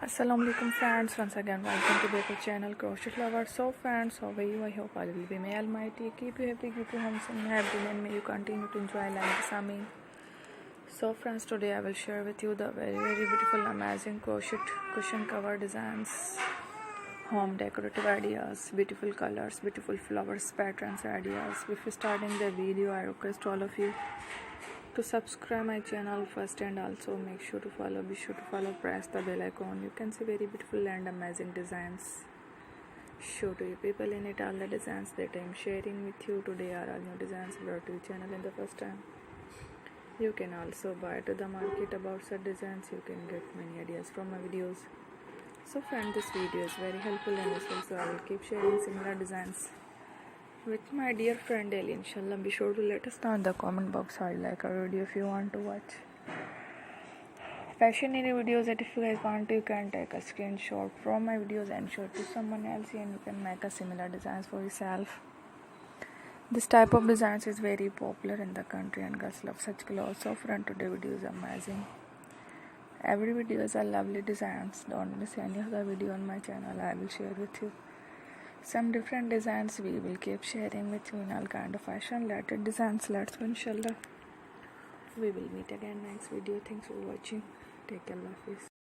Assalamualaikum friends, once again welcome to the channel Crochet Lover. So friends, how are you? I hope all will be may almighty keep you happy, keep you handsome, happy, and may you continue to enjoy life Sami. So friends, today I will share with you the very beautiful amazing crochet cushion cover designs, home decorative ideas, beautiful colors, beautiful flowers, patterns, ideas. Before starting the video, I request all of you to subscribe my channel first, and also make sure to follow, be sure to follow, press the bell icon. You can see very beautiful and amazing designs. Show to you people in it all the designs that I am sharing with you today are all new designs brought to your channel in the first time. You can also buy to the market about such designs. You can get many ideas from my videos. So friend, this video is very helpful and useful, so I will keep sharing similar designs with my dear friend Daily. Inshallah, be sure to let us know in the comment box how you like our video. If you want to watch fashion any videos, that if you guys want to, you can take a screenshot from my videos and show it to someone else, and you can make a similar designs for yourself. This type of designs is very popular in the country and girls love such clothes. So friend, today video is amazing. Every video is a lovely designs. Don't miss any of the video on my channel. I will share with you some different designs. We will keep sharing with you in all kind of fashion related designs. Let's go, inshallah. We will meet again next video. Thanks for watching. Take care. Allah Hafiz.